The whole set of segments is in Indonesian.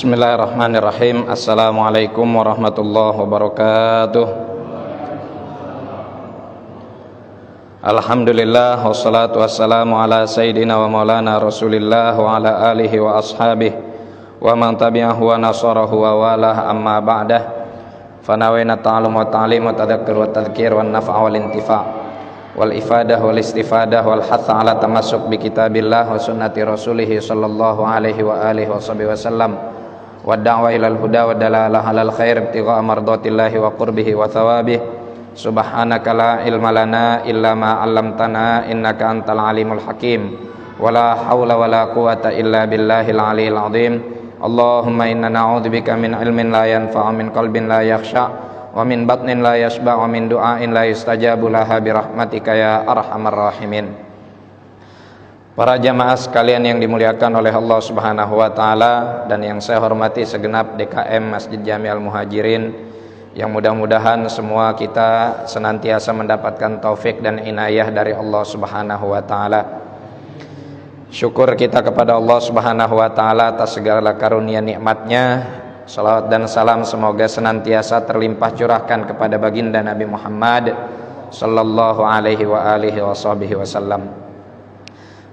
Bismillahirrahmanirrahim. Assalamualaikum warahmatullahi wabarakatuh. Alhamdulillah, wassalatu wassalamu ala sayyidina wa maulana rasulillah wa ala alihi wa ashabihi wa man tabi'ahu wa nasarahu wa walah, amma ba'dah. Fanawayna ta'alum wa ta'lim wa tadhakkir wa tadhkir wa naf'a wal intifa' wal ifadah wal istifadah wal hatha ala tamassuk bi kitabillah wa sunnati rasulih sallallahu alaihi wa alihi wa sahbihi wasallam wa da'wa ilal huda wa dalalah alal khair ibtigha mardatillahi wa qurbihi wa thawabih. Subhanaka la ilma lana illa ma 'allamtana innaka antal alimul hakim wa la haula wa la quwata illa billahil aliyil azim. Allahumma inna na'udzubika min ilmin la yanfa'u, min qalbin la yakhsha, wa min batnin la yashba', wa min du'ain la yustajabu laha bi rahmatika ya arhamar rahimin. Para jamaah sekalian yang dimuliakan oleh Allah Subhanahu wa taala dan yang saya hormati segenap DKM Masjid Jami Al Muhajirin, yang mudah-mudahan semua kita senantiasa mendapatkan taufik dan inayah dari Allah Subhanahu wa taala. Syukur kita kepada Allah Subhanahu wa taala atas segala karunia nikmat-Nya. Salawat dan salam semoga senantiasa terlimpah curahkan kepada baginda Nabi Muhammad sallallahu alaihi wa alihi wasallam.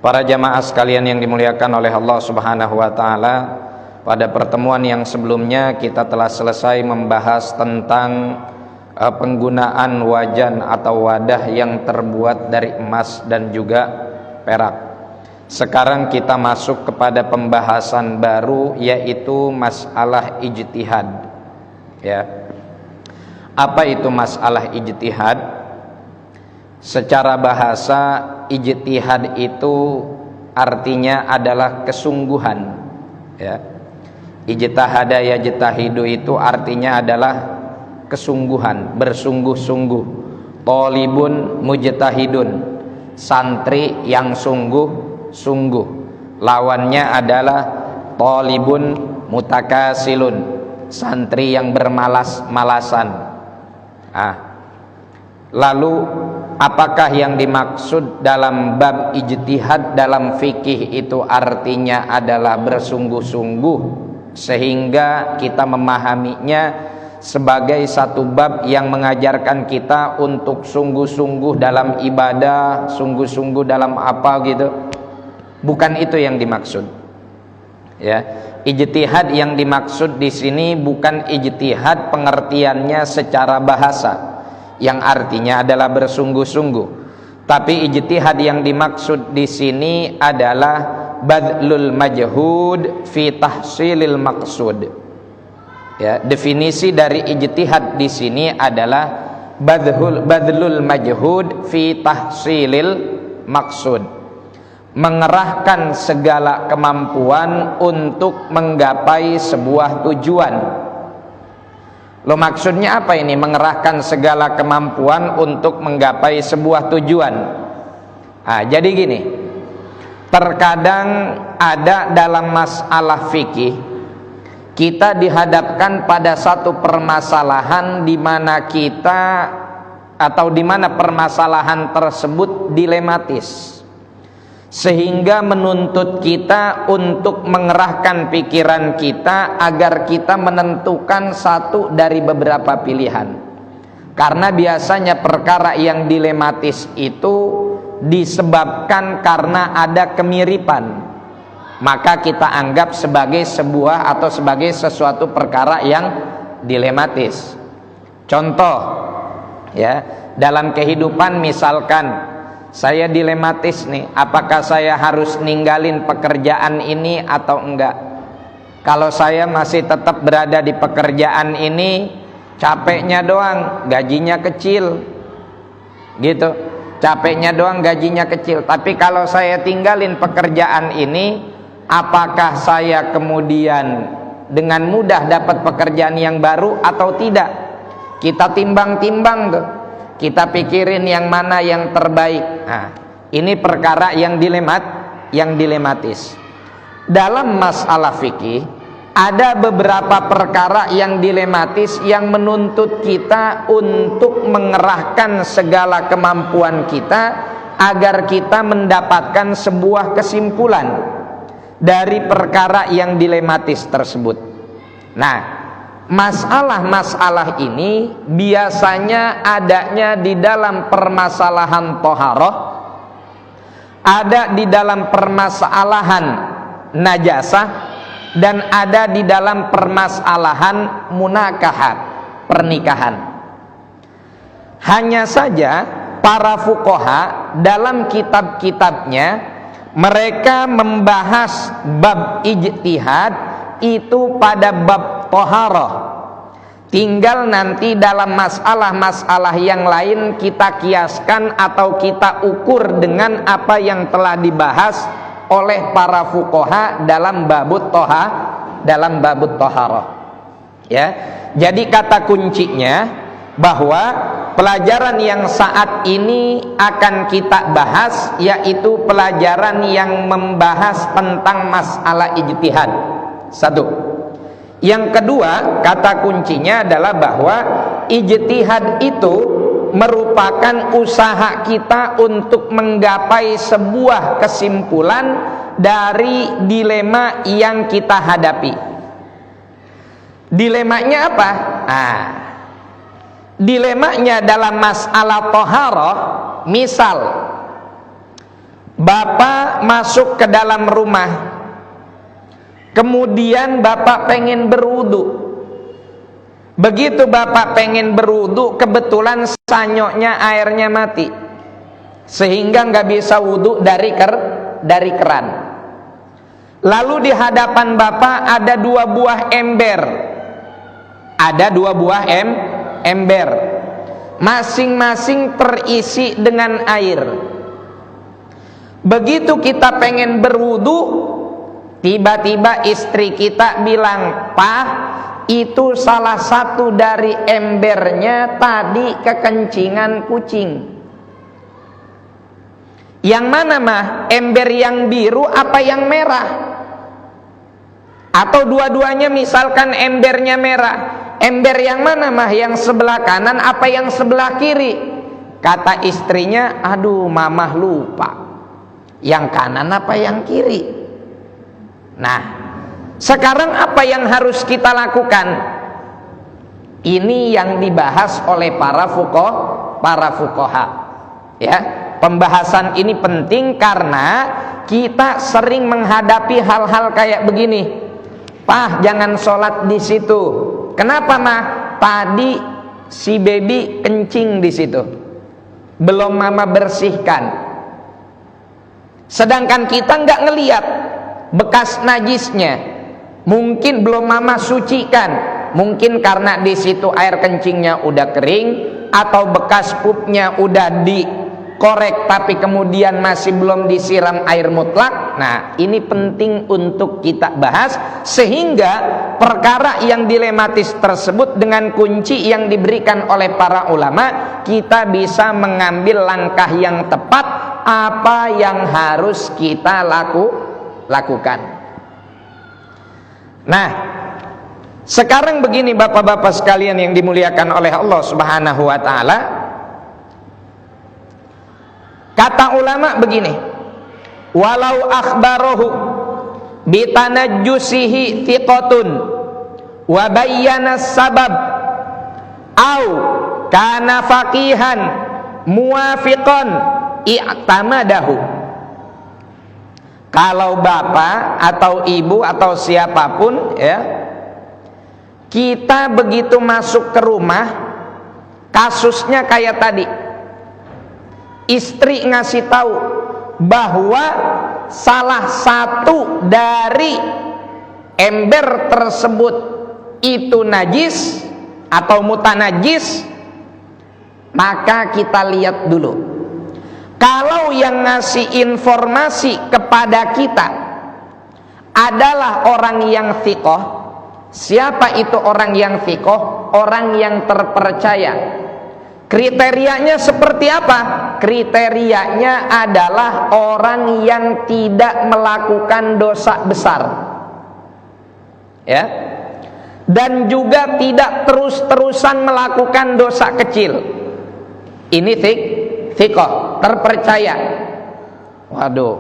Para jamaah sekalian yang dimuliakan oleh Allah Subhanahu wa taala, pada pertemuan yang sebelumnya kita telah selesai membahas tentang penggunaan wajan atau wadah yang terbuat dari emas dan juga perak. Sekarang kita masuk kepada pembahasan baru, yaitu masalah ijtihad. Ya. Apa itu masalah ijtihad? Secara bahasa, ijtihad itu artinya adalah kesungguhan. Ya. Ijtihada yajtahidu itu artinya adalah kesungguhan, bersungguh-sungguh. Thalibun mujtahidun, santri yang sungguh-sungguh. Lawannya adalah thalibun mutakasilun, santri yang bermalas-malasan. Lalu apakah yang dimaksud dalam bab ijtihad dalam fikih itu artinya adalah bersungguh-sungguh, sehingga kita memahaminya sebagai satu bab yang mengajarkan kita untuk sungguh-sungguh dalam ibadah, sungguh-sungguh dalam apa gitu. Bukan itu yang dimaksud. Ya, ijtihad yang dimaksud di sini bukan ijtihad pengertiannya secara bahasa, yang artinya adalah bersungguh-sungguh. Tapi ijtihad yang dimaksud di sini adalah badlul majhud fi tahsilil maqsud. Ya, definisi dari ijtihad di sini adalah badlul majhud fi tahsilil maqsud. Mengerahkan segala kemampuan untuk menggapai sebuah tujuan. Lo maksudnya apa ini? Mengerahkan segala kemampuan untuk menggapai sebuah tujuan. Jadi gini, terkadang ada dalam masalah fikih kita dihadapkan pada satu permasalahan di mana kita atau di mana permasalahan tersebut dilematis, sehingga menuntut kita untuk mengerahkan pikiran kita agar kita menentukan satu dari beberapa pilihan. Karena biasanya perkara yang dilematis itu disebabkan karena ada kemiripan, maka kita anggap sebagai sebuah atau sebagai sesuatu perkara yang dilematis. Contoh, ya, dalam kehidupan misalkan saya dilematis nih, apakah saya harus ninggalin pekerjaan ini atau enggak? Kalau saya masih tetap berada di pekerjaan ini, capeknya doang, gajinya kecil, gitu. Capeknya doang, gajinya kecil. Tapi kalau saya tinggalin pekerjaan ini, apakah saya kemudian dengan mudah dapat pekerjaan yang baru atau tidak? Kita timbang-timbang tuh. Kita pikirin yang mana yang terbaik. Ini perkara yang dilematis. Dalam masalah fikih ada beberapa perkara yang dilematis yang menuntut kita untuk mengerahkan segala kemampuan kita agar kita mendapatkan sebuah kesimpulan dari perkara yang dilematis tersebut. Nah, masalah-masalah ini biasanya adanya di dalam permasalahan toharoh, ada di dalam permasalahan najasah, dan ada di dalam permasalahan munakahat, pernikahan. Hanya saja para fuqaha dalam kitab-kitabnya mereka membahas bab ijtihad itu pada bab toharoh. Tinggal nanti dalam masalah-masalah yang lain kita kiaskan atau kita ukur dengan apa yang telah dibahas oleh para fuqaha dalam babut toharoh. Ya, jadi kata kuncinya bahwa pelajaran yang saat ini akan kita bahas yaitu pelajaran yang membahas tentang masalah ijtihad. Satu. Yang kedua, kata kuncinya adalah bahwa ijtihad itu merupakan usaha kita untuk menggapai sebuah kesimpulan dari dilema yang kita hadapi. Dilemanya apa? Dilemanya dalam masalah toharoh, misal bapak masuk ke dalam rumah, kemudian bapak pengen berwudu. Begitu bapak pengen berwudu, kebetulan sanyoknya airnya mati, sehingga nggak bisa wudu dari keran. Lalu di hadapan bapak ada dua buah ember, ember, masing-masing terisi dengan air. Begitu kita pengen berwudu, tiba-tiba istri kita bilang, "Pak, itu salah satu dari embernya tadi kekencingan kucing." Yang mana mah? Ember yang biru apa yang merah? Atau dua-duanya misalkan embernya merah. Ember yang mana mah? Yang sebelah kanan apa yang sebelah kiri? Kata istrinya, "Aduh, mamah lupa. Yang kanan apa yang kiri?" Nah, sekarang apa yang harus kita lakukan? Ini yang dibahas oleh para fuqaha. Ya, pembahasan ini penting karena kita sering menghadapi hal-hal kayak begini. "Pak, jangan sholat di situ." Kenapa mah? Tadi si baby kencing di situ, belum mama bersihkan. Sedangkan kita nggak ngeliat bekas najisnya, mungkin belum mama sucikan, mungkin karena di situ air kencingnya udah kering atau bekas pupnya udah dikorek tapi kemudian masih belum disiram air mutlak. Nah, ini penting untuk kita bahas sehingga perkara yang dilematis tersebut dengan kunci yang diberikan oleh para ulama kita bisa mengambil langkah yang tepat, apa yang harus kita lakukan. Nah, sekarang begini bapak-bapak sekalian yang dimuliakan oleh Allah Subhanahu wa taala. Kata ulama begini, walau akhbarahu bitanajjusihi thiqatun wa bayyana sabab au kana faqihan muwafiqan i'tamadahu. Kalau bapak atau ibu atau siapapun ya, kita begitu masuk ke rumah, kasusnya kayak tadi, istri ngasih tahu bahwa salah satu dari ember tersebut itu najis atau mutanajis, maka kita lihat dulu. Kalau yang ngasih informasi kepada kita adalah orang yang thiqah, siapa itu orang yang thiqah? Orang yang terpercaya. Kriterianya seperti apa? Kriterianya adalah orang yang tidak melakukan dosa besar, ya, dan juga tidak terus-terusan melakukan dosa kecil. Ini thiqah, terpercaya. Waduh,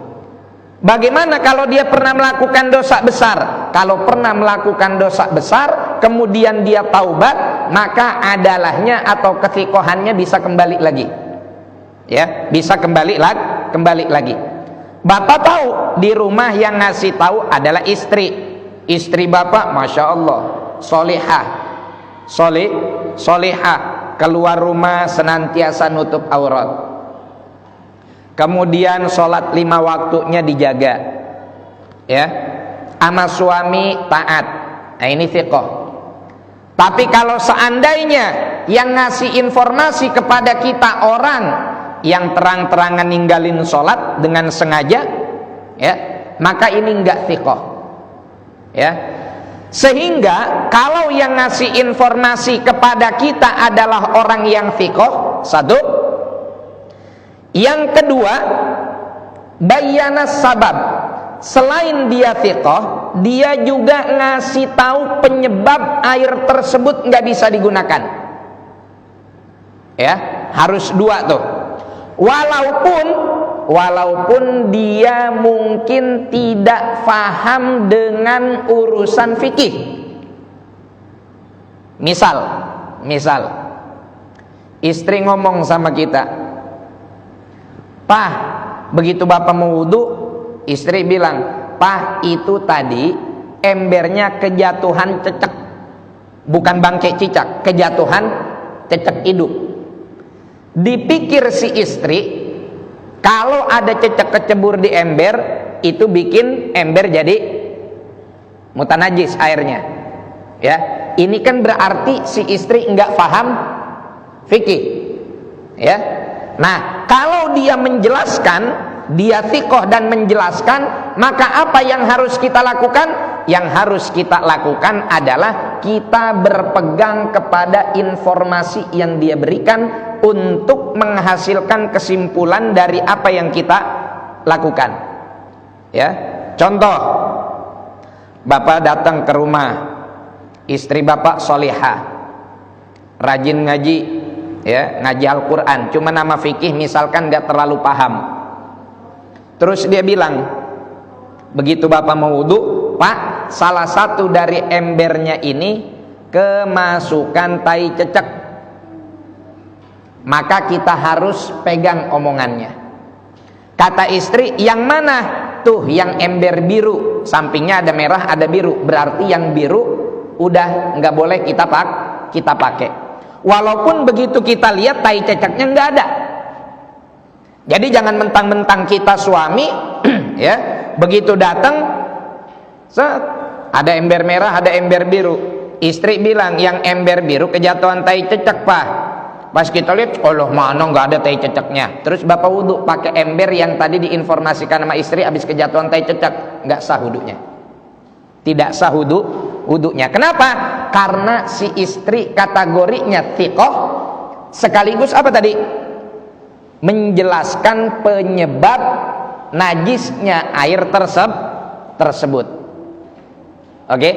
bagaimana kalau dia pernah melakukan dosa besar? Kalau pernah melakukan dosa besar, kemudian dia taubat, maka adalahnya atau kethikohannya bisa kembali lagi. Ya, bisa kembali lagi. Bapak tahu di rumah yang ngasih tahu adalah istri. Istri bapak, masya Allah, solihah, keluar rumah senantiasa nutup aurat. Kemudian sholat 5 waktunya dijaga, ya, sama suami taat. Nah, ini thiqah. Tapi kalau seandainya yang ngasih informasi kepada kita orang yang terang-terangan ninggalin sholat dengan sengaja, ya, maka ini enggak thiqah, ya. Sehingga kalau yang ngasih informasi kepada kita adalah orang yang thiqah, satu. Yang kedua, bayanas sabab. Selain dia thiqah, dia juga ngasih tahu penyebab air tersebut nggak bisa digunakan. Ya, harus 2 tuh. Walaupun dia mungkin tidak paham dengan urusan fikih. Misal istri ngomong sama kita, "Pah, begitu bapak mau wudu," istri bilang, "Pah, itu tadi embernya kejatuhan cecek, bukan bangkai cicak, kejatuhan cecek hidup." Dipikir si istri, kalau ada cecek kecebur di ember, itu bikin ember jadi mutanajis airnya. Ya, ini kan berarti si istri enggak paham fikih. Ya. Nah, kalau dia menjelaskan, dia thiqah dan menjelaskan, maka apa yang harus kita lakukan? Yang harus kita lakukan adalah kita berpegang kepada informasi yang dia berikan untuk menghasilkan kesimpulan dari apa yang kita lakukan. Ya, contoh, bapak datang ke rumah, istri bapak solihah, rajin ngaji, ya, ngaji Al-Quran, cuma nama fikih misalkan gak terlalu paham. Terus dia bilang, begitu bapak mau wudu, "Pak, salah satu dari embernya ini kemasukan tai cecek." Maka kita harus pegang omongannya. Kata istri, "Yang mana?" "Tuh, yang ember biru, sampingnya ada merah ada biru." Berarti yang biru udah nggak boleh kita pakai. Walaupun begitu kita lihat tai ceceknya nggak ada. Jadi jangan mentang-mentang kita suami, ya, begitu datang, ada ember merah, ada ember biru. Istri bilang, "Yang ember biru kejatuhan tai cecek, Pak." Pas kita lihat, "Allah, mana nggak ada tai ceceknya." Terus bapak wudu pakai ember yang tadi diinformasikan sama istri habis kejatuhan tai cecek, nggak sah wudunya. Tidak sah wudunya. Kenapa? Karena si istri kategorinya thiqah, sekaligus apa tadi? Menjelaskan penyebab najisnya air tersebut. Oke?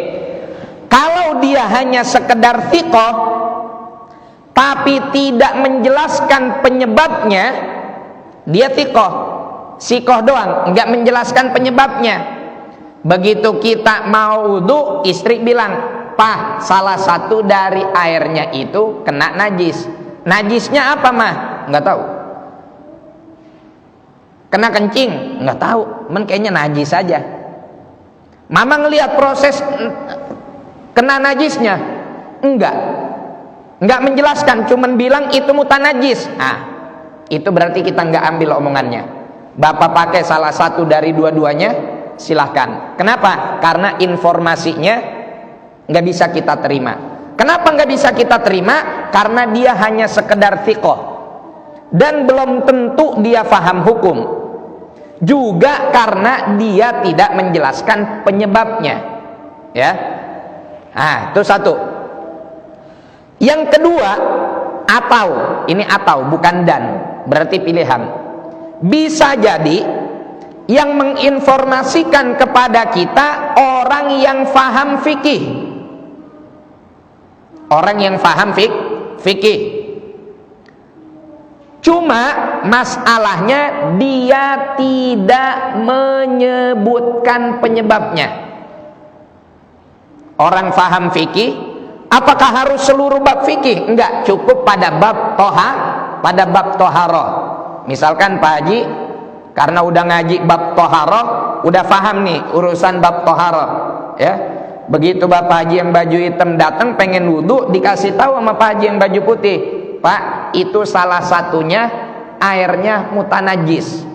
Kalau dia hanya sekedar thiqah tapi tidak menjelaskan penyebabnya, dia thiqah, sikoh doang, nggak menjelaskan penyebabnya. Begitu kita mau wudu, istri bilang, "Pah, salah satu dari airnya itu kena najis." Najisnya apa, Mah? Nggak tahu. Kena kencing? Nggak tahu, kayaknya najis saja. Mama ngelihat proses kena najisnya? Enggak menjelaskan, cuman bilang itu mutanajis. Itu berarti kita nggak ambil omongannya. Bapak pakai salah satu dari dua-duanya, silahkan. Kenapa? Karena informasinya nggak bisa kita terima. Kenapa nggak bisa kita terima? Karena dia hanya sekedar thiqah dan belum tentu dia paham hukum. Juga karena dia tidak menjelaskan penyebabnya. Ya, itu satu. Yang kedua, atau bukan dan, berarti pilihan. Bisa jadi yang menginformasikan kepada kita orang yang faham fikih. Orang yang faham fikih. Cuma masalahnya dia tidak menyebutkan penyebabnya. Orang faham fikih Apakah harus seluruh bab fikih? Enggak, cukup pada bab toharoh. Misalkan Pak Haji karena udah ngaji bab toharoh, udah paham nih urusan bab toharoh, ya. Begitu Bapak Haji yang baju hitam datang pengen wudhu, dikasih tahu sama Pak Haji yang baju putih, Pak, itu salah satunya airnya mutanajis.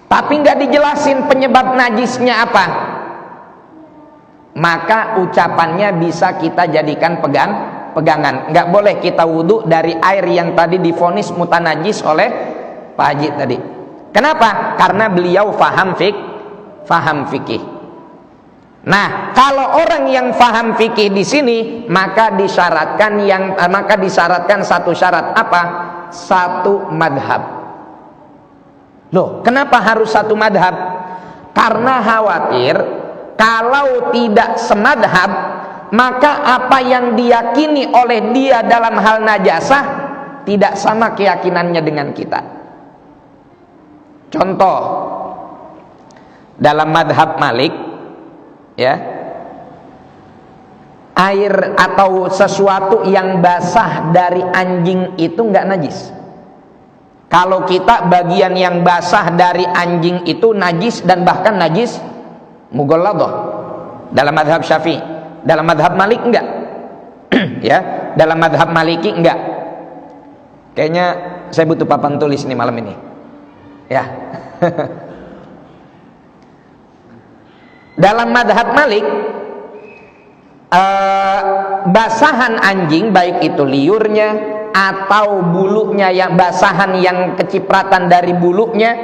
Tapi nggak dijelasin penyebab najisnya apa. Maka ucapannya bisa kita jadikan pegangan. Nggak boleh kita wudhu dari air yang tadi divonis mutanajis oleh Pak Haji tadi. Kenapa? Karena beliau faham fikih. Nah, kalau orang yang faham fikih di sini, maka disyaratkan satu syarat apa? Satu madhab. Loh, kenapa harus satu madhab? Karena khawatir kalau tidak semadhab, maka apa yang diyakini oleh dia dalam hal najasah tidak sama keyakinannya dengan kita. Contoh, dalam madhab Malik, ya, air atau sesuatu yang basah dari anjing itu nggak najis. Kalau kita bagian yang basah dari anjing itu najis dan bahkan najis mughalladah dalam madhab Syafi'i. Dalam madhab Malik enggak. Ya, dalam madhab Maliki enggak. Kayaknya saya butuh papan tulis nih malam ini, ya. Dalam madhab Malik, basahan anjing, baik itu liurnya atau bulunya, yang basahan yang kecipratan dari bulunya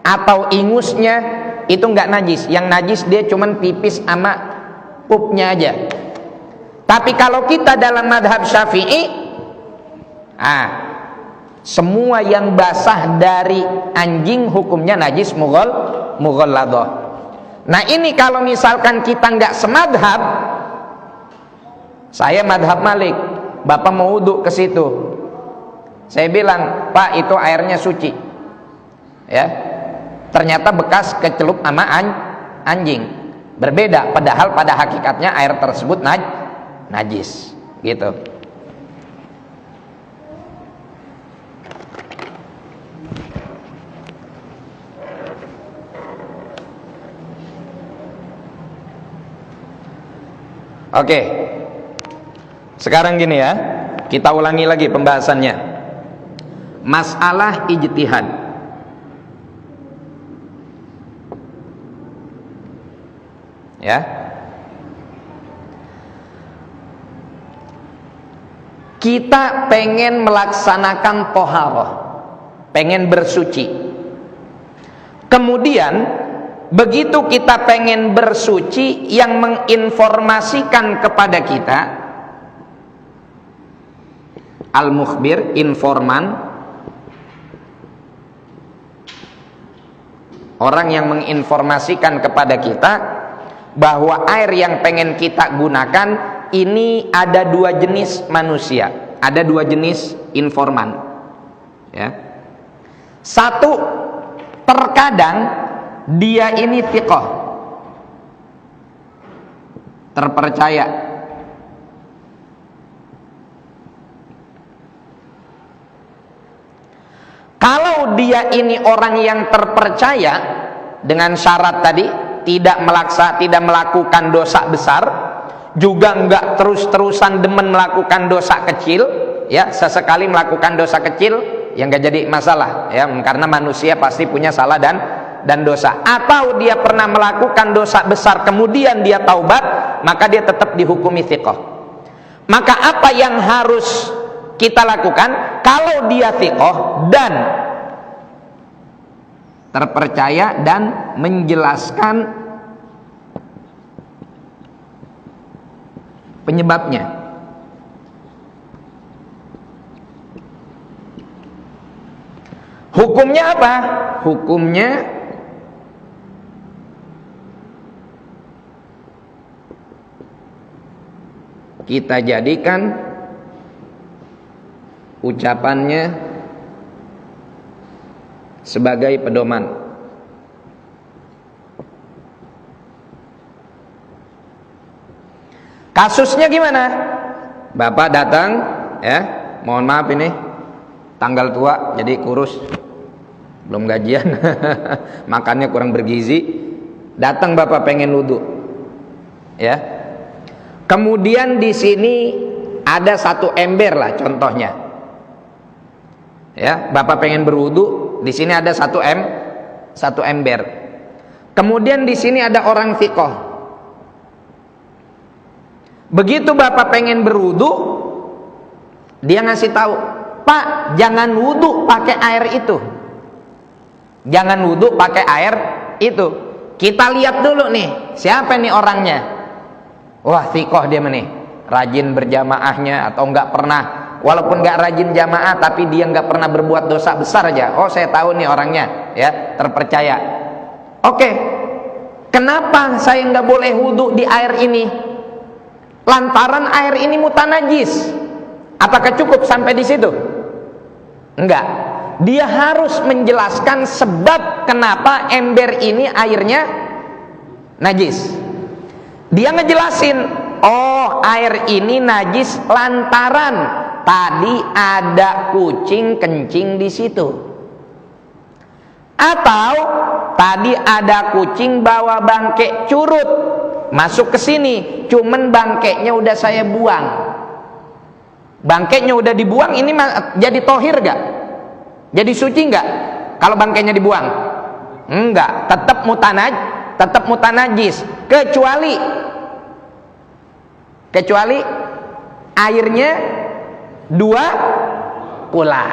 atau ingusnya, itu nggak najis. Yang najis dia cuman pipis sama pupnya aja. Tapi kalau kita dalam madhab Syafi'i, semua yang basah dari anjing hukumnya najis mughalladah. Nah ini kalau misalkan kita nggak semadhab, saya madhab Malik, Bapak mau wudhu ke situ, saya bilang, Pak, itu airnya suci, ya. Ternyata bekas kecelup sama anjing. Berbeda, padahal pada hakikatnya air tersebut najis, gitu. Oke. Sekarang gini ya, kita ulangi lagi pembahasannya. Masalah ijtihad. Ya. Kita pengen melaksanakan toharoh, pengen bersuci. Kemudian begitu kita pengen bersuci, yang menginformasikan kepada kita al-mukhbir, informan, orang yang menginformasikan kepada kita bahwa air yang pengen kita gunakan ini ada dua jenis manusia, ada dua jenis informan, ya. Satu, terkadang dia ini thiqah, terpercaya. Kalau dia ini orang yang terpercaya dengan syarat tadi, tidak melakukan dosa besar, juga enggak terus-terusan demen melakukan dosa kecil, ya, sesekali melakukan dosa kecil yang enggak jadi masalah, ya, karena manusia pasti punya salah dan dosa. Atau dia pernah melakukan dosa besar kemudian dia taubat, maka dia tetap dihukumi thiqah. Maka apa yang harus kita lakukan? Kalau dia thiqah dan terpercaya dan menjelaskan penyebabnya, hukumnya apa? Hukumnya kita jadikan ucapannya sebagai pedoman. Kasusnya gimana? Bapak datang, ya, mohon maaf ini tanggal tua jadi kurus, belum gajian, makannya kurang bergizi. Datang bapak pengen wudu, ya. Kemudian di sini ada satu ember lah contohnya, ya. Bapak pengen berwudu, di sini ada satu ember. Kemudian di sini ada orang fiqh. Begitu bapak pengen berwudu, dia ngasih tahu, Pak, jangan wudu pakai air itu. Jangan wudu pakai air itu. Kita lihat dulu nih, siapa nih orangnya? Wah, fiqh dia nih, rajin berjamaahnya atau enggak pernah, walaupun enggak rajin jamaah tapi dia enggak pernah berbuat dosa besar aja. Oh, saya tahu nih orangnya, ya, terpercaya. Oke. Kenapa saya enggak boleh wudu di air ini? Lantaran air ini mutanajis. Apakah cukup sampai di situ? Enggak. Dia harus menjelaskan sebab kenapa ember ini airnya najis. Dia ngejelasin, oh, air ini najis lantaran tadi ada kucing kencing di situ. Atau tadi ada kucing bawa bangke curut masuk ke sini, cuman bangkainya udah saya buang. Bangkainya udah dibuang, ini jadi tohir gak? Jadi suci gak? Kalau bangkainya dibuang? Enggak, tetap mutanajis. Kecuali airnya 2 kula,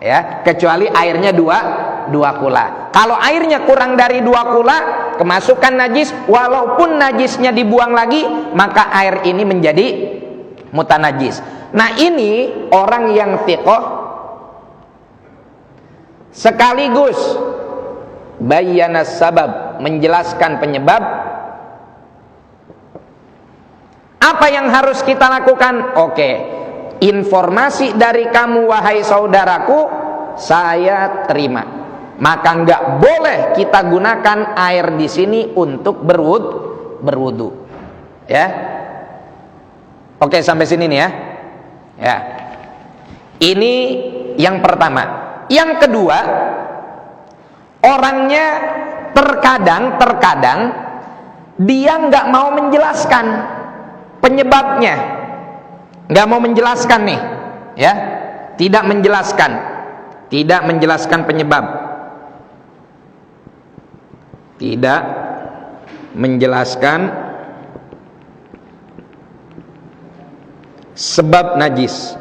ya. Kecuali airnya 2 kula. Kalau airnya kurang dari 2 kula, kemasukan najis, walaupun najisnya dibuang lagi, maka air ini menjadi mutanajis. Nah, ini orang yang fiqh sekaligus bayyana sabab, menjelaskan penyebab. Apa yang harus kita lakukan? Oke, informasi dari kamu wahai saudaraku saya terima. Maka enggak boleh kita gunakan air di sini untuk berwudu. Ya. Oke, sampai sini nih ya. Ya. Ini yang pertama. Yang kedua, orangnya terkadang dia enggak mau menjelaskan penyebabnya. Enggak mau menjelaskan nih, ya. Tidak menjelaskan penyebab. Tidak menjelaskan sebab najis.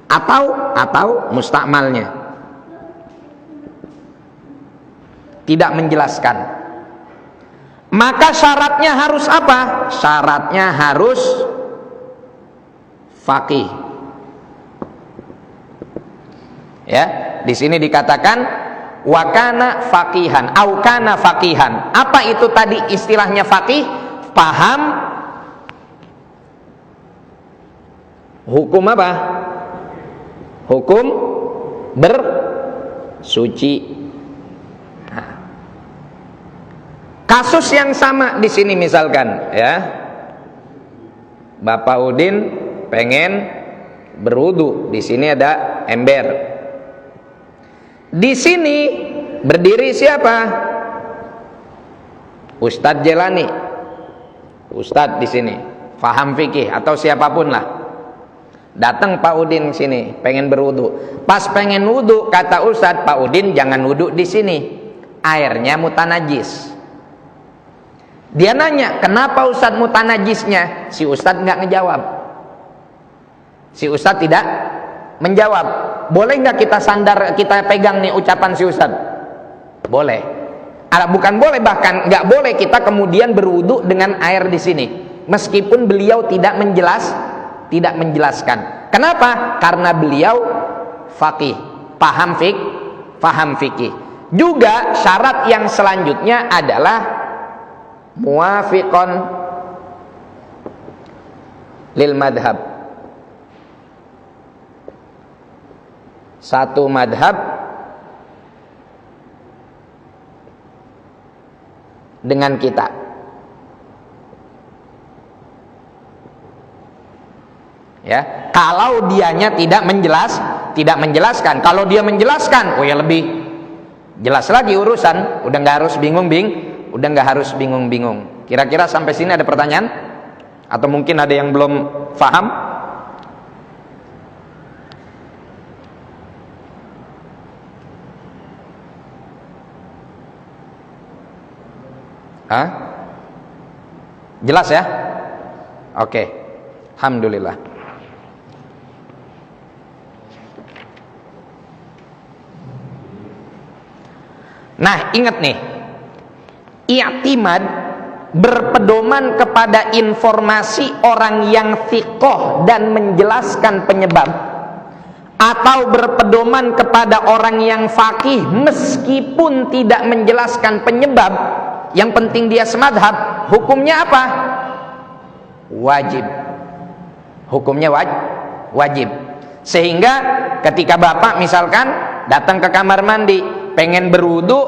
Atau mustakmalnya. Tidak menjelaskan. Maka syaratnya harus apa? Syaratnya harus faqih. Ya, di sini dikatakan wakana faqihan, au kana faqihan. Apa itu tadi istilahnya faqih? Paham hukum apa? Hukum bersuci. Nah, kasus yang sama di sini misalkan, ya, Bapak Udin pengen berwudu, di sini ada ember. Di sini berdiri siapa? Ustadz Jelani. Ustadz di sini, faham fikih atau siapapun lah. Datang Pak Udin sini, pengen berwudu. Pas pengen wudu, kata Ustadz, Pak Udin jangan wudu di sini, airnya mutanajis. Dia nanya, kenapa Ustadz mutanajisnya? Si Ustadz nggak ngejawab. Si Ustadz tidak menjawab. Boleh nggak kita sandar, kita pegang nih ucapan si Ustadz? Boleh. Bukan boleh, bahkan nggak boleh kita kemudian berwudu dengan air di sini, meskipun beliau tidak menjelaskan. Kenapa? Karena beliau faqih, paham fikih. Juga syarat yang selanjutnya adalah muwafiqon lil madhab. Satu madhab dengan kita. Ya, kalau dianya tidak menjelaskan. Kalau dia menjelaskan, oh ya lebih jelas lagi urusan, udah nggak harus bingung-bingung. Kira-kira sampai sini ada pertanyaan? Atau mungkin ada yang belum paham? Hah? Jelas ya? Oke. Alhamdulillah. Nah, ingat nih. I'timad berpedoman kepada informasi orang yang thiqah dan menjelaskan penyebab, atau berpedoman kepada orang yang faqih meskipun tidak menjelaskan penyebab, yang penting dia semadhab, hukumnya apa? Wajib. Hukumnya wajib. Sehingga ketika bapak misalkan datang ke kamar mandi pengen berwudu,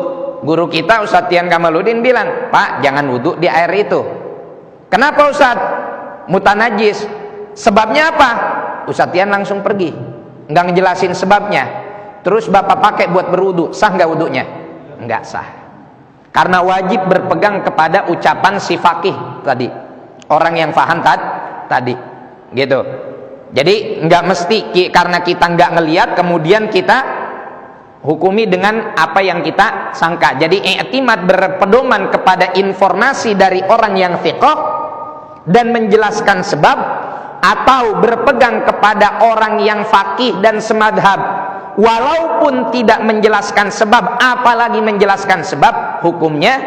guru kita Ustadz Tian Kamaludin bilang, Pak, jangan wudu di air itu. Kenapa Ustadz? Mutanajis. Sebabnya apa? Ustadz Tian langsung pergi, nggak ngejelasin sebabnya. Terus bapak pakai buat berwudu, sah nggak wudunya? Nggak sah. Karena wajib berpegang kepada ucapan si faqih tadi, orang yang faham tadi, gitu. Jadi nggak mesti karena kita nggak ngelihat kemudian kita hukumi dengan apa yang kita sangka. Jadi i'timad berpedoman kepada informasi dari orang yang thiqah dan menjelaskan sebab, atau berpegang kepada orang yang faqih dan semadhab walaupun tidak menjelaskan sebab, apalagi menjelaskan sebab, hukumnya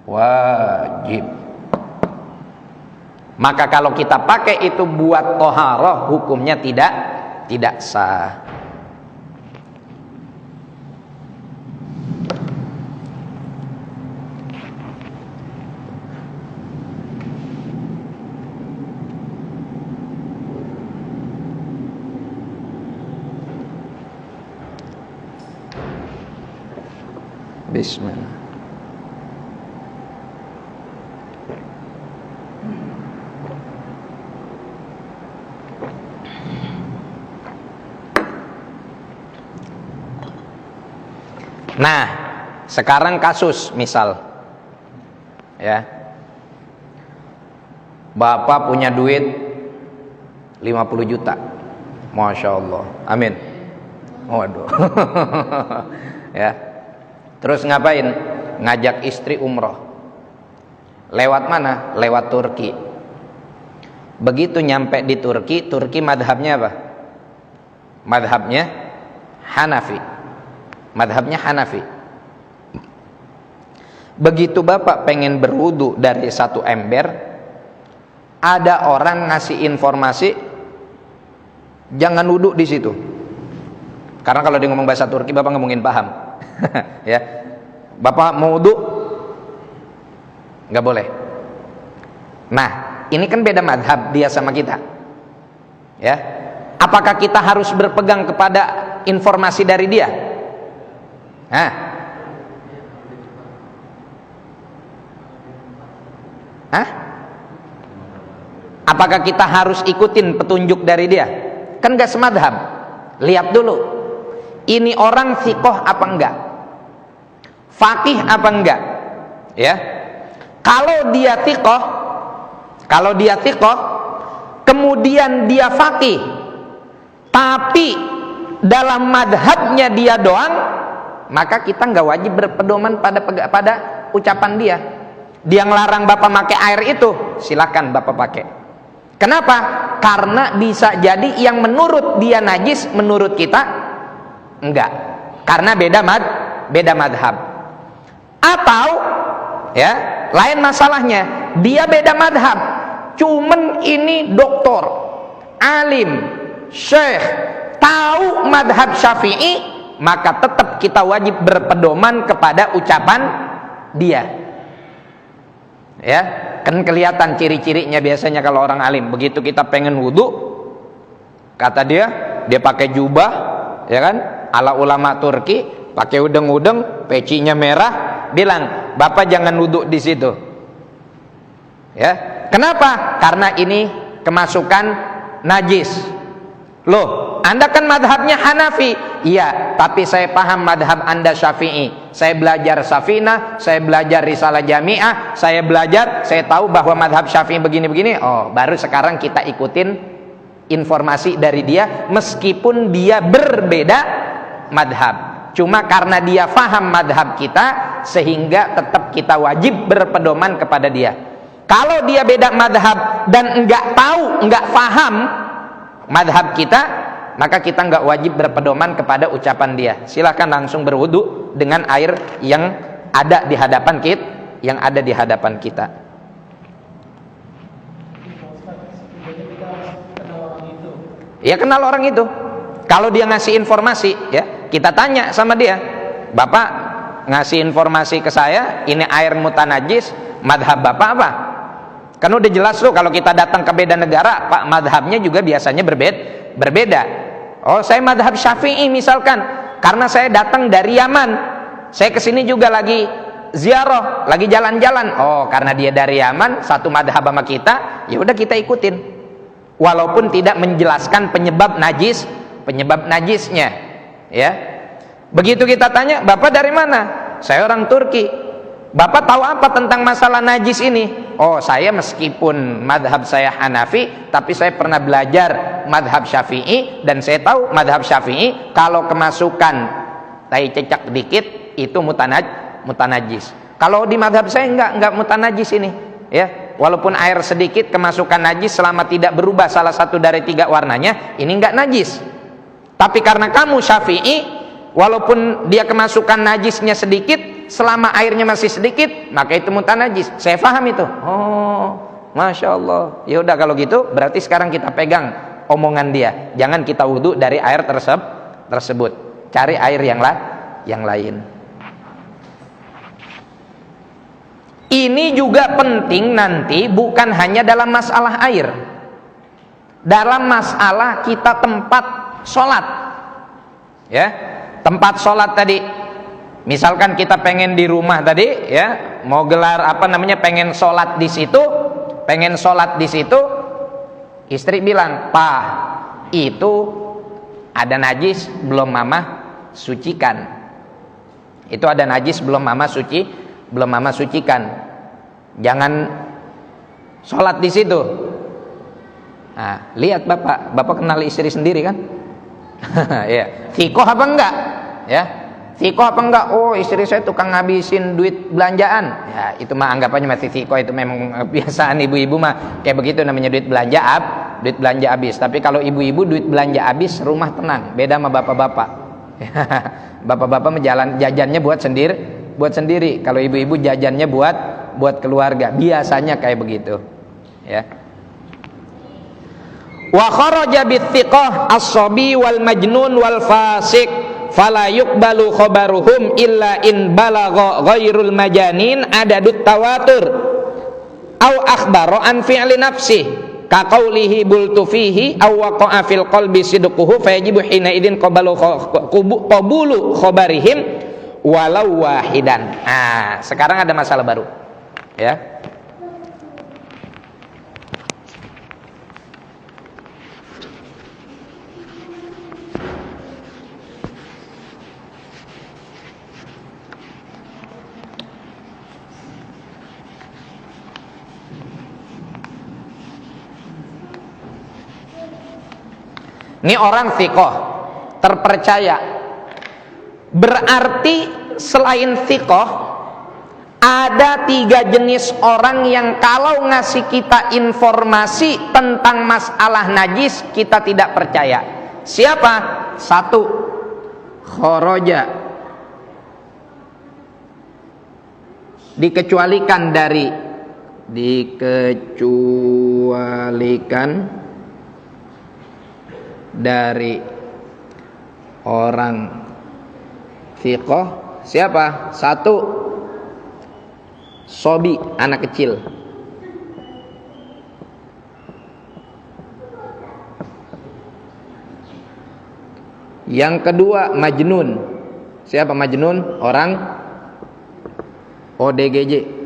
wajib. Maka kalau kita pakai itu buat toharoh, hukumnya tidak sah. Bismillah. Nah, sekarang kasus misal, ya, bapak punya duit 50 juta, Masya Allah, amin. Waduh. Ya. Terus ngapain? Ngajak istri umroh. Lewat mana? Lewat Turki. Begitu nyampe di Turki, Turki madhabnya apa? Madhabnya Hanafi. Madhabnya Hanafi. Begitu bapak pengen berwudu dari satu ember, ada orang ngasih informasi, jangan wudu di situ. Karena kalau dia ngomong bahasa Turki, bapak nggak mungkin paham. Ya, bapak mau wudu nggak boleh. Nah, ini kan beda madhab dia sama kita. Ya, apakah kita harus berpegang kepada informasi dari dia? Hah? Hah? Apakah kita harus ikutin petunjuk dari dia? Kan gak semadhab. Lihat dulu, ini orang thiqah apa enggak, faqih apa enggak, ya. Kalau dia thiqah, kemudian dia faqih, tapi dalam madhabnya dia doang, maka kita nggak wajib berpedoman pada ucapan dia. Dia ngelarang bapak pakai air itu, silakan bapak pakai. Kenapa? Karena bisa jadi yang menurut dia najis, menurut kita enggak. Karena beda madhab. Atau ya, lain masalahnya, dia beda madhab, cuman ini doktor, alim, syekh, tahu madhab Syafi'i, maka tetap kita wajib berpedoman kepada ucapan dia. Ya, kan kelihatan ciri-cirinya biasanya kalau orang alim. Begitu kita pengen wudu, kata dia pakai jubah, ya kan, ala ulama Turki, pakai udeng-udeng, pecinya merah, bilang, Bapak jangan wudhu di situ. Ya, kenapa? Karena ini kemasukan najis. Loh, Anda kan madhabnya Hanafi. Iya, tapi saya paham madhab Anda Syafi'i. Saya belajar Safinah, saya belajar Risalah Jami'ah, saya tahu bahwa madhab Syafi'i begini-begini. Oh, baru sekarang kita ikutin informasi dari dia, meskipun dia berbeda madhab. Cuma karena dia faham madhab kita, sehingga tetap kita wajib berpedoman kepada dia. Kalau dia beda madhab dan enggak tahu, enggak faham madhab kita, maka kita enggak wajib berpedoman kepada ucapan dia. Silakan langsung berwudu dengan air yang ada di hadapan kita, Ya, kenal orang itu. Kalau dia ngasih informasi, ya, kita tanya sama dia, Bapak ngasih informasi ke saya, ini air mutanajis, madhab Bapak apa? Kan udah jelas tuh, kalau kita datang ke beda negara, Pak, madhabnya juga biasanya berbeda. Oh, saya madhab Syafi'i misalkan, karena saya datang dari Yaman, saya kesini juga lagi ziarah, lagi jalan-jalan. Oh, karena dia dari Yaman, satu madhab sama kita, ya udah kita ikutin, walaupun tidak menjelaskan penyebab najisnya. Ya, begitu kita tanya, Bapak dari mana? Saya orang Turki. Bapak tahu apa tentang masalah najis ini? Oh, saya meskipun madhab saya Hanafi, tapi saya pernah belajar madhab Syafi'i, dan saya tahu madhab Syafi'i kalau kemasukan tai cecak dikit itu mutanajis. Kalau di madhab saya enggak mutanajis ini, ya. Walaupun air sedikit kemasukan najis, selama tidak berubah salah satu dari 3 warnanya, ini enggak najis. Tapi karena kamu Syafi'i, walaupun dia kemasukan najisnya sedikit, selama airnya masih sedikit, maka itu mutanajis. Saya paham itu. Oh, Masya Allah. Ya udah kalau gitu, berarti sekarang kita pegang omongan dia. Jangan kita wudhu dari air tersebut. Cari air yang lain. Ini juga penting nanti, bukan hanya dalam masalah air. Dalam masalah kita tempat sholat. Ya, tempat sholat tadi. Misalkan kita pengen di rumah tadi, ya, mau gelar pengen sholat di situ, istri bilang, Pak, itu ada najis belum mama sucikan. Itu ada najis belum mama sucikan. Jangan sholat di situ. Nah, lihat bapak kenal istri sendiri kan? Ya, fikoh apa enggak? Ya. Fikoh apa enggak? Oh, istri saya tukang ngabisin duit belanjaan. Ya, itu mah anggapannya masih fikoh, itu memang kebiasaan ibu-ibu mah kayak begitu, namanya duit belanja habis. Tapi kalau ibu-ibu duit belanja habis, rumah tenang. Beda sama bapak-bapak. Bapak-bapak jajannya buat sendiri. Kalau ibu-ibu jajannya buat keluarga. Biasanya kayak begitu. Ya. Wa kharaja bithiqah as-sabi wal majnun wal fasik fala yuqbalu khabaruhum illa in balagha ghairul majanin adadut tawatur au akhbaro an fi'li nafsi ka qaulihi bultu fihi aw waqa'a fil qalbi sidquhu fayajibu hina idin qabulu khabarihim walau wahidan. Sekarang ada masalah baru, ya. Ini orang thiqah, terpercaya. Berarti selain thiqah, ada 3 jenis orang yang kalau ngasih kita informasi tentang masalah najis, kita tidak percaya. Siapa? 1, kharaja, dikecualikan dari orang thiqah. Siapa? 1, sobi, anak kecil. Yang kedua, majnun. Siapa majnun? ODGJ.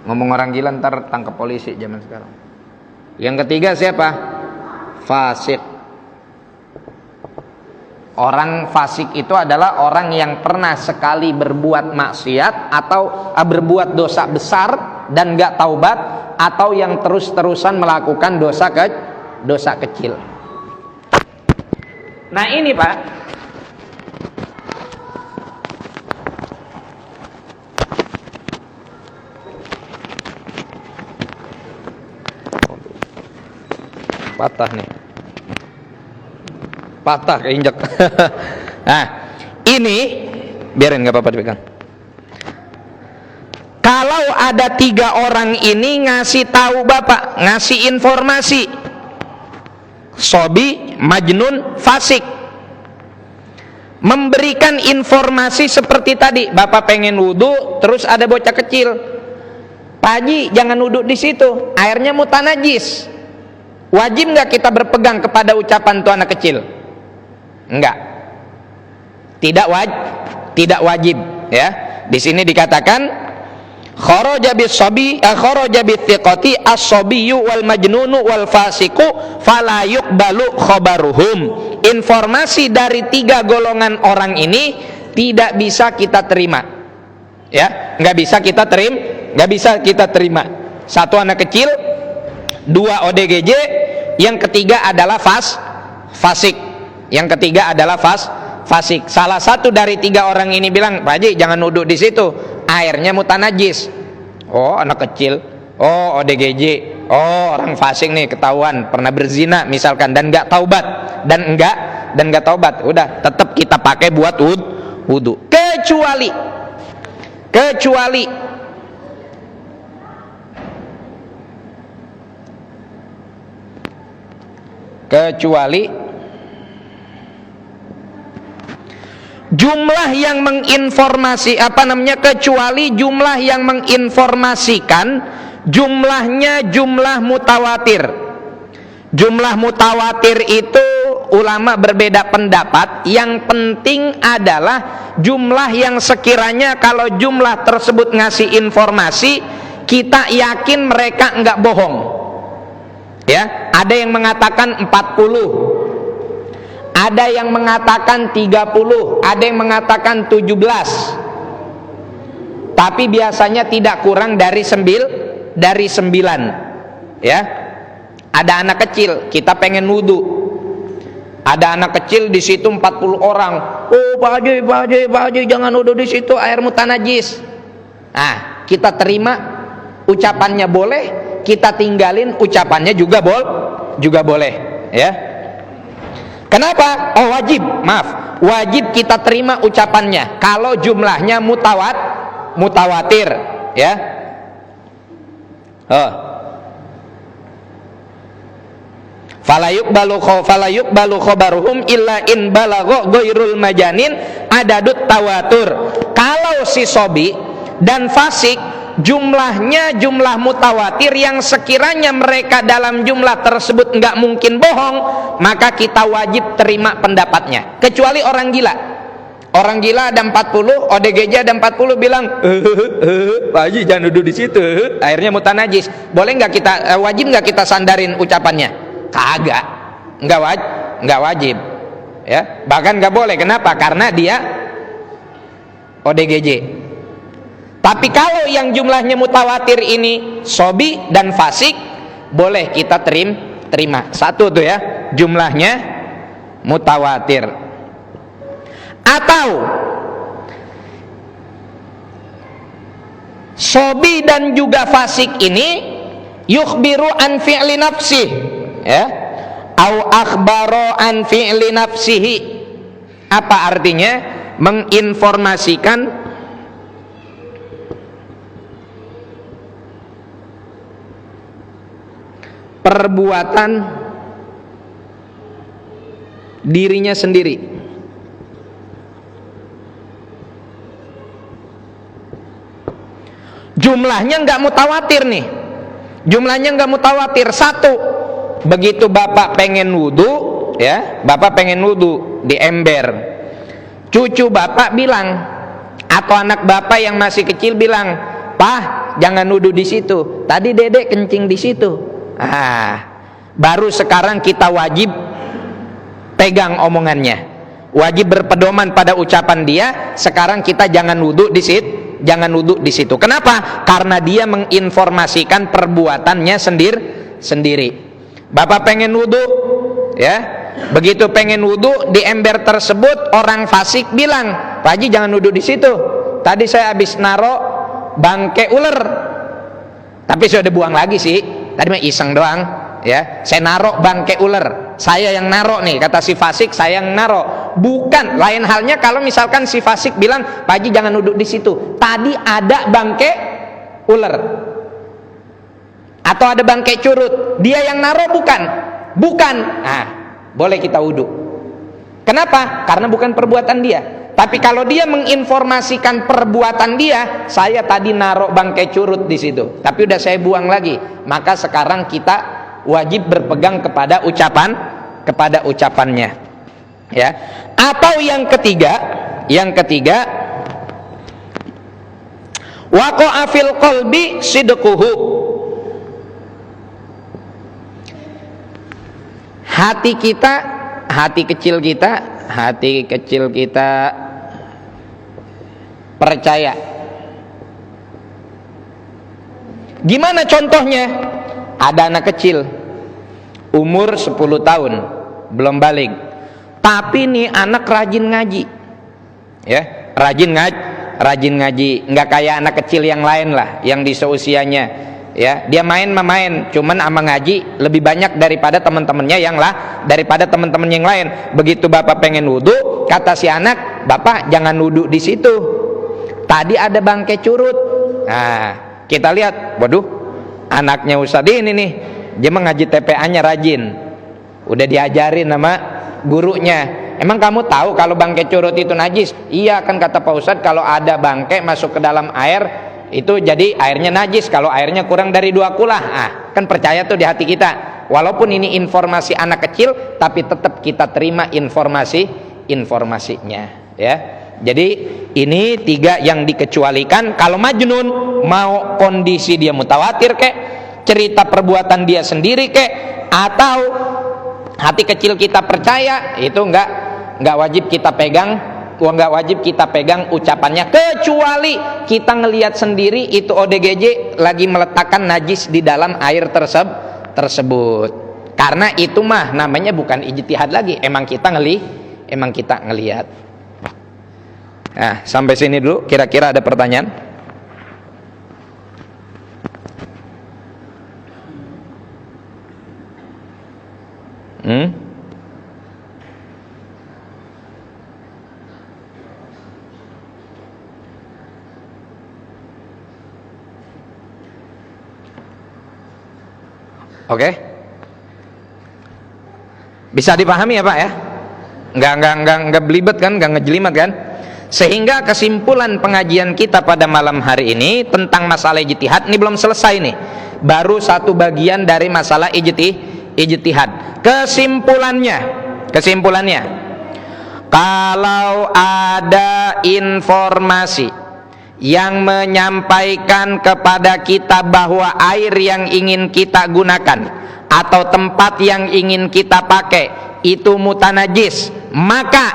Ngomong orang gila ntar tangkap polisi zaman sekarang. Yang ketiga siapa? Fasik. Orang fasik itu adalah orang yang pernah sekali berbuat maksiat atau berbuat dosa besar dan gak taubat, atau yang terus-terusan melakukan dosa kecil. Nah ini Pak, patah nih, patah keinjak. Nah ini biarin, nggak apa-apa dipegang. Kalau ada 3 orang ini ngasih tahu Bapak, ngasih informasi, sobi, majnun, fasik, memberikan informasi seperti tadi, Bapak pengen wudhu, terus ada bocah kecil, Pak Haji jangan wudhu di situ, airnya mutanajis. Wajib nggak kita berpegang kepada ucapan tuh anak kecil? Enggak, tidak wajib. Ya, di sini dikatakan kharaja bis-sabi kharaja bithiqati as-sabiyyu wal majnunu wal fasiqu fala yuqbalu khabaruhum. Informasi dari 3 golongan orang ini tidak bisa kita terima. Ya, nggak bisa kita terima. 1 anak kecil, 2 ODGJ, yang ketiga adalah fasik. Yang ketiga adalah fasik. Salah satu dari 3 orang ini bilang, Pak Haji jangan wudhu di situ, airnya mutanajis. Oh anak kecil, oh ODGJ, oh orang fasik nih, ketahuan pernah berzina misalkan dan nggak taubat, dan nggak taubat, udah tetap kita pakai buat wudhu. Kecuali jumlah yang kecuali jumlah yang menginformasikan jumlahnya jumlah mutawatir. Jumlah mutawatir itu ulama berbeda pendapat. Yang penting adalah jumlah yang sekiranya kalau jumlah tersebut ngasih informasi, kita yakin mereka enggak bohong. Ya, ada yang mengatakan 40, ada yang mengatakan 30, ada yang mengatakan 17. Tapi biasanya tidak kurang dari 9. Ya. Ada anak kecil, kita pengen wudhu. Ada anak kecil di situ 40 orang. Oh, Pak Haji jangan wudhu di situ, air mutanajis. Nah, kita terima ucapannya boleh, kita tinggalin ucapannya juga boleh, ya. Kenapa? Oh wajib kita terima ucapannya kalau jumlahnya mutawatir, ya. Fala yuqbalu khabaruhum illa in balagha ghairul majanin adadut tawatur. Kalau si sobi dan fasik jumlahnya jumlah mutawatir yang sekiranya mereka dalam jumlah tersebut enggak mungkin bohong, maka kita wajib terima pendapatnya. Kecuali orang gila. Orang gila ada 40, ODGJ ada 40 bilang, Pak Haji jangan duduk di situ, airnya mutanajis. Boleh nggak kita wajib nggak kita sandarin ucapannya? Kagak, nggak wajib. Ya, bahkan nggak boleh. Kenapa? Karena dia ODGJ. Tapi kalau yang jumlahnya mutawatir ini sobi dan fasik, boleh kita terima. Satu tuh ya, jumlahnya mutawatir. Atau sobi dan juga fasik ini yukhbiru an fi'li nafsih, ya, au akhbaro an fi'li nafsihi. Apa artinya? Menginformasikan perbuatan dirinya sendiri. Jumlahnya nggak mutawatir nih, jumlahnya nggak mutawatir. 1, begitu bapak pengen wudhu, ya, bapak pengen wudhu di ember, cucu bapak bilang, Atau anak bapak yang masih kecil bilang, "Pah, jangan nuduh di situ. Tadi dedek kencing di situ." Baru sekarang kita wajib pegang omongannya, wajib berpedoman pada ucapan dia. Sekarang kita jangan nuduh di situ. Kenapa? Karena dia menginformasikan perbuatannya sendiri. Bapak pengen wudu, ya, begitu pengen wudu, di ember tersebut orang fasik bilang, "Pak Haji jangan wudu di situ. Tadi saya habis naro bangke ular, tapi saya udah buang lagi sih. Tadi mah iseng doang, ya. Saya naro bangke ular. Saya yang naro nih," kata si fasik, "saya yang naro." Bukan, lain halnya kalau misalkan si fasik bilang, "Pak Haji jangan wudu di situ. Tadi ada bangke ular." Atau ada bangkai curut, dia yang naruh bukan. Boleh kita wudu. Kenapa? Karena bukan perbuatan dia. Tapi kalau dia menginformasikan perbuatan dia, "Saya tadi naruh bangkai curut di situ, tapi udah saya buang lagi." Maka sekarang kita wajib berpegang kepada ucapannya. Ya. Atau yang ketiga, waqa'a fil qalbi sidquhu. Hati kecil kita percaya. Gimana contohnya? Ada anak kecil umur 10 tahun belum balik, tapi nih anak rajin ngaji, ya, rajin ngaji, nggak kayak anak kecil yang lain lah, yang di seusianya. Ya, dia main, cuman ama ngaji lebih banyak daripada teman-temannya yang lain. Begitu bapak pengen wudu, kata si anak, "Bapak jangan wudu di situ. Tadi ada bangkai curut." Kita lihat, waduh, anaknya Ustadz ini nih, dia mengaji TPA-nya rajin. Udah diajarin sama gurunya. "Emang kamu tahu kalau bangkai curut itu najis?" "Iya, kan kata Pak Ustadz kalau ada bangkai masuk ke dalam air itu jadi airnya najis kalau airnya kurang dari 2 kulah. Kan percaya tuh di hati kita. Walaupun ini informasi anak kecil, tapi tetap kita terima informasinya, ya. Jadi ini 3 yang dikecualikan. Kalau majnun, mau kondisi dia mutawatir kek, cerita perbuatan dia sendiri kek, atau hati kecil kita percaya, itu enggak wajib kita pegang. Nggak wajib kita pegang ucapannya, kecuali kita ngelihat sendiri itu ODGJ lagi meletakkan najis di dalam air tersebut. Karena itu mah namanya bukan ijtihad lagi, emang kita ngelihat. Nah, sampai sini dulu. Kira-kira ada pertanyaan? Oke, bisa dipahami ya Pak ya? Nggak belibet kan, nggak ngejelimet kan? Sehingga kesimpulan pengajian kita pada malam hari ini tentang masalah ijtihad ini belum selesai nih, baru satu bagian dari masalah ijtihad. Kesimpulannya, kalau ada informasi yang menyampaikan kepada kita bahwa air yang ingin kita gunakan atau tempat yang ingin kita pakai itu mutanajis, maka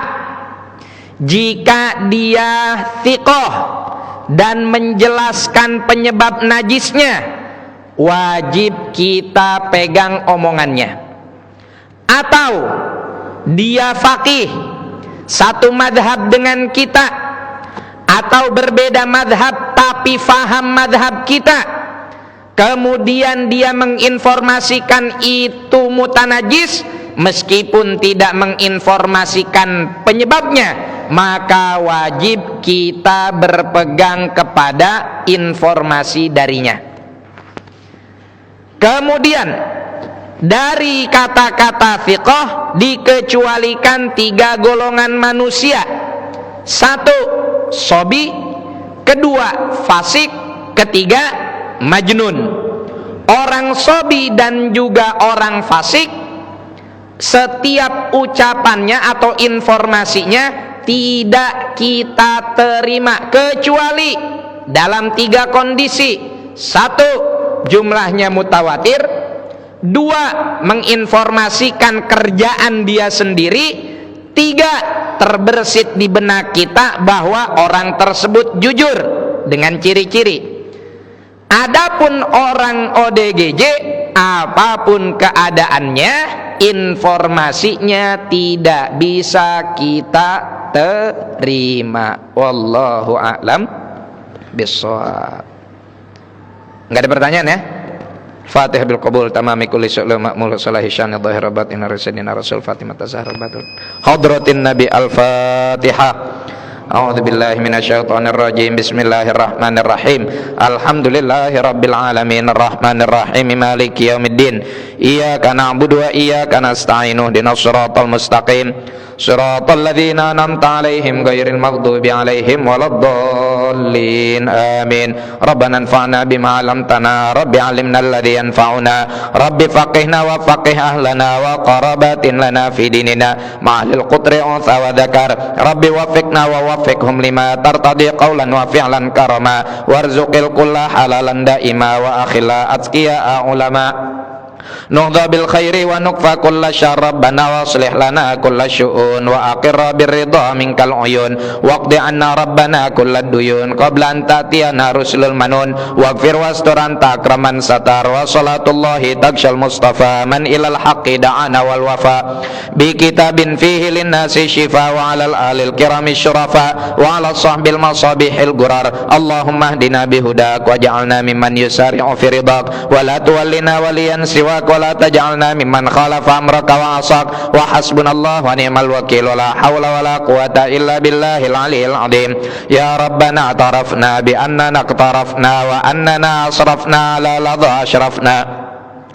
jika dia thiqah dan menjelaskan penyebab najisnya, wajib kita pegang omongannya. Atau dia faqih, satu madhab dengan kita, atau berbeda madhab tapi faham madhab kita, kemudian dia menginformasikan itu mutanajis meskipun tidak menginformasikan penyebabnya, maka wajib kita berpegang kepada informasi darinya. Kemudian dari kata-kata fiqh dikecualikan 3 golongan manusia. 1, sobi, 2, fasik, 3, majnun. Orang sobi dan juga orang fasik, setiap ucapannya atau informasinya tidak kita terima kecuali dalam 3 kondisi. 1, jumlahnya mutawatir. 2, menginformasikan kerjaan dia sendiri. 3, terbersit di benak kita bahwa orang tersebut jujur dengan ciri-ciri. Adapun orang ODGJ, apapun keadaannya, informasinya tidak bisa kita terima. Wallahu a'lam bishawab. Enggak ada pertanyaan ya? Fatihah bil qabul tamami kulli syu'lum ma'mul salahi syani dhahir batin rasulina rasul Fatimah Zahra Badul hadratin Nabi al-Fatihah. A'udzu billahi minasyaitonir rajim. Bismillahirrahmanirrahim. Alhamdulillahirabbil alamin arrahmanir rahim maliki yaumiddin. Iyyaka na'budu wa iyyaka nasta'in ihdinas siratal mustaqim. Shiratal ladzina an'amta 'alaihim ghairil maghdubi 'alaihim waladdallin. Amin. Rabbana anfa'na bima 'allamtana, rabbi 'allimna alladzi yanfa'una, rabbi faqihna wa faqih ahlana wa qarabatin lana fi dinina ma'al qutri unsa wa dzakar. Rabbi waffiqna wa waffiqhum lima tartadi qawlan wa fi'lan karama warzuqil kulla halalan daima wa akhila atqiya ulama. Nuhdha bil khairi wa nukfa kulla syarr rabbana wa aslih lana kulla syu'un wa aqirra bir ridha minkal uyun waqdi anna rabbana kulla duyun qabla an ta'tiyana rusulul manun waghfir wastur anta akraman satar wa salatullahi takshal mustafa man ilal haqqi da'ana wal wafa bi kitabin fihi linnasi shifa wa alal alil kirami syurafa wa ala sahbil masabihil gurar. Allahumma hdina bihudak waj'alna mimman yusari'u fi ridak wa la tuwallina waliyan siwa wa la taj'alna mimman khalafa amraka wa asak wa hasbunallahu wa ni'mal wakil wa la hawla wa la quwata illa billahil aliyyil azim. Ya rabbana atarafna bi annana iqtarafna wa annana asrafna la ladha ashrafna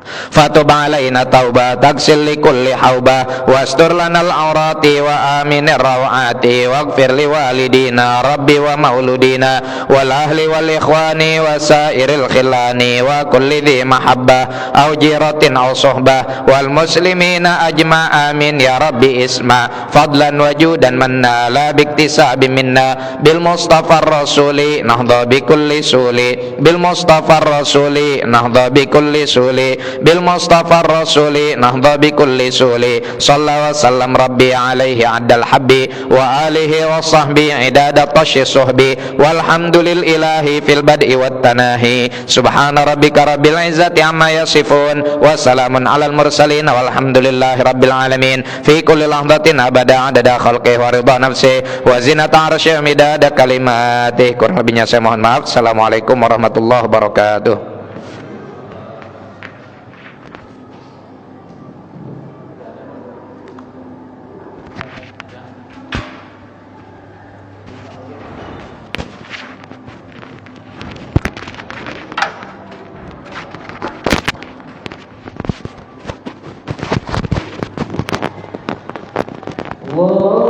fatub alaina tauba taksil li kulli hauba wastur lanal aurati wa aminir rawati waghfir li walidina rabbi wa mauludina wal ahli wal ikhwani wa sairil khilani wa kulli dhi mahabbah au jiratin au suhbah wal muslimina ajma amin ya rabbi isma fadlan wajudan manna la biktisabi minna bil mustafa rasuli nahdha bi kulli suli bil mustafa rasuli nahdha bi kulli suli bil mustafa rasuli nahdha bi kulli suli sallallahu wa sallam rabbi alaihi addal habbi wa alihi wa sahbi idada tashi suhbi walhamdulillahi fil bad'i wat tanahi subhana rabbika rabbil izzati amma yasifun wa salamun alal mursalin walhamdulillahi rabbil alamin fi kulli lahdatin abada adada khalqihi wa ridha nafsi wa zinata arsy midada kalimati. Kurang lebihnya saya mohon maaf. Assalamualaikum warahmatullahi wabarakatuh. Allah